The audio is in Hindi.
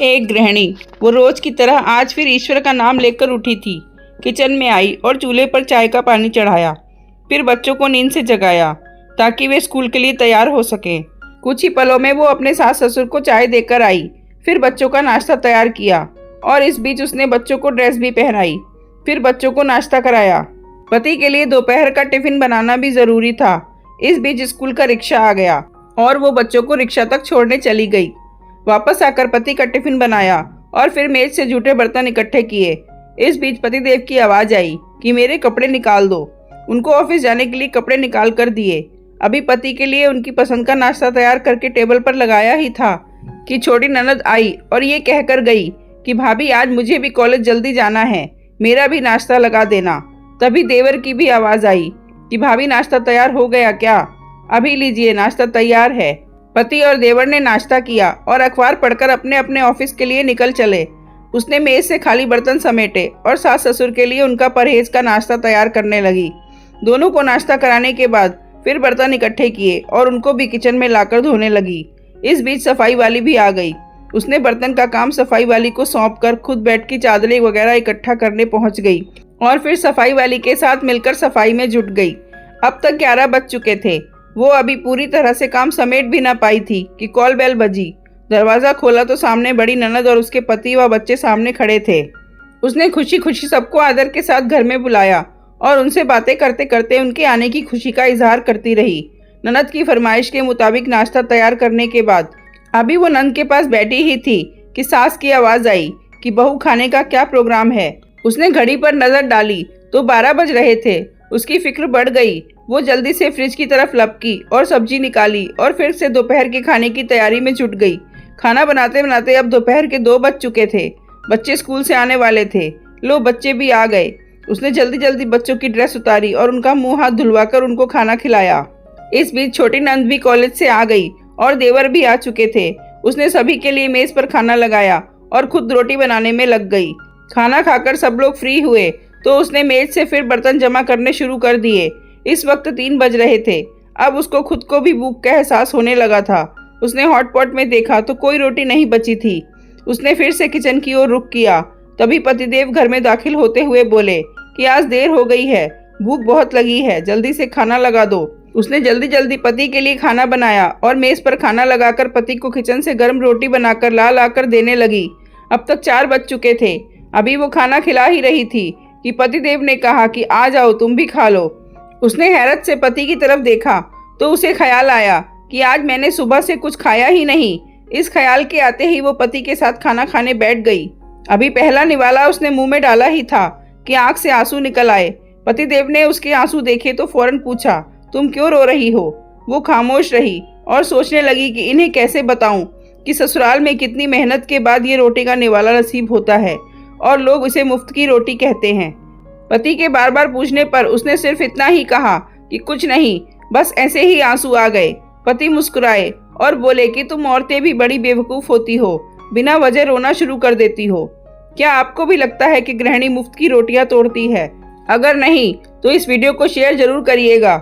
एक गृहिणी वो रोज की तरह आज फिर ईश्वर का नाम लेकर उठी थी। किचन में आई और चूल्हे पर चाय का पानी चढ़ाया। फिर बच्चों को नींद से जगाया ताकि वे स्कूल के लिए तैयार हो सकें। कुछ ही पलों में वो अपने सास ससुर को चाय देकर आई। फिर बच्चों का नाश्ता तैयार किया और इस बीच उसने बच्चों को ड्रेस भी पहनाई। फिर बच्चों को नाश्ता कराया। पति के लिए दोपहर का टिफिन बनाना भी जरूरी था। इस बीच स्कूल का रिक्शा आ गया और वो बच्चों को रिक्शा तक छोड़ने चली गई। वापस आकर पति का टिफिन बनाया और फिर मेज से जूठे बर्तन इकट्ठे किए। इस बीच पतिदेव की आवाज आई कि मेरे कपड़े निकाल दो। उनको ऑफिस जाने के लिए कपड़े निकाल कर दिए। अभी पति के लिए उनकी पसंद का नाश्ता तैयार करके टेबल पर लगाया ही था कि छोटी ननद आई और ये कहकर गई कि भाभी आज मुझे भी कॉलेज जल्दी जाना है, मेरा भी नाश्ता लगा देना। तभी देवर की भी आवाज आई कि भाभी नाश्ता तैयार हो गया क्या? अभी लीजिए नाश्ता तैयार है। पति और देवर ने नाश्ता किया और अखबार पढ़कर अपने अपने ऑफिस के लिए निकल चले। उसने मेज से खाली बर्तन समेटे और सास ससुर के लिए उनका परहेज का नाश्ता तैयार करने लगी। दोनों को नाश्ता कराने के बाद फिर बर्तन इकट्ठे किए और उनको भी किचन में लाकर धोने लगी। इस बीच सफाई वाली भी आ गई। उसने बर्तन का काम सफाई वाली को सौंप कर खुद बेड की चादरें वगैरह इकट्ठा करने पहुंच गई और फिर सफाई वाली के साथ मिलकर सफाई में जुट गई। अब तक 11 बज चुके थे। वो अभी पूरी तरह से काम समेट भी ना पाई थी कि कॉल बेल बजी। दरवाजा खोला तो सामने बड़ी ननद और उसके पति व बच्चे सामने खड़े थे। उसने खुशी खुशी सबको आदर के साथ घर में बुलाया और उनसे बातें करते करते उनके आने की खुशी का इजहार करती रही। ननद की फरमाइश के मुताबिक नाश्ता तैयार करने के बाद अभी वो नंद के पास बैठी ही थी कि सास की आवाज आई कि बहू खाने का क्या प्रोग्राम है। उसने घड़ी पर नजर डाली तो 12 बज रहे थे। उसकी फिक्र बढ़ गई। वो जल्दी से फ्रिज की तरफ लपकी और सब्जी निकाली और फिर से दोपहर के खाने की तैयारी में जुट गई। खाना बनाते बनाते अब दोपहर के 2 बज चुके थे। बच्चे स्कूल से आने वाले थे। लो बच्चे भी आ गए। उसने जल्दी जल्दी बच्चों की ड्रेस उतारी और उनका मुंह हाथ धुलवाकर उनको खाना खिलाया। इस बीच छोटी नंद भी कॉलेज से आ गई और देवर भी आ चुके थे। उसने सभी के लिए मेज पर खाना लगाया और खुद रोटी बनाने में लग गई। खाना खाकर सब लोग फ्री हुए तो उसने मेज से फिर बर्तन जमा करने शुरू कर दिए। इस वक्त 3 बज रहे थे। अब उसको खुद को भी भूख का एहसास होने लगा था। उसने हॉटपॉट में देखा तो कोई रोटी नहीं बची थी। उसने फिर से किचन की ओर रुख किया। तभी पतिदेव घर में दाखिल होते हुए बोले कि आज देर हो गई है, भूख बहुत लगी है, जल्दी से खाना लगा दो। उसने जल्दी जल्दी पति के लिए खाना बनाया और मेज पर खाना लगाकर पति को किचन से गर्म रोटी बनाकर ला लाकर देने लगी। अब तक 4 बज चुके थे। अभी वो खाना खिला ही रही थी कि पतिदेव ने कहा कि आ जाओ तुम भी खा लो। उसने हैरत से पति की तरफ देखा तो उसे ख्याल आया कि आज मैंने सुबह से कुछ खाया ही नहीं। इस ख्याल के आते ही वो पति के साथ खाना खाने बैठ गई। अभी पहला निवाला उसने मुंह में डाला ही था कि आंख से आंसू निकल आए। पतिदेव ने उसके आंसू देखे तो फौरन पूछा, तुम क्यों रो रही हो? वो खामोश रही और सोचने लगी कि इन्हें कैसे बताऊं कि ससुराल में कितनी मेहनत के बाद ये रोटी का निवाला नसीब होता है और लोग इसे मुफ्त की रोटी कहते हैं। पति के बार बार पूछने पर उसने सिर्फ इतना ही कहा कि कुछ नहीं, बस ऐसे ही आंसू आ गए। पति मुस्कुराए और बोले कि तुम औरतें भी बड़ी बेवकूफ होती हो, बिना वजह रोना शुरू कर देती हो। क्या आपको भी लगता है कि गृहिणी मुफ्त की रोटियां तोड़ती है? अगर नहीं तो इस वीडियो को शेयर जरूर करिएगा।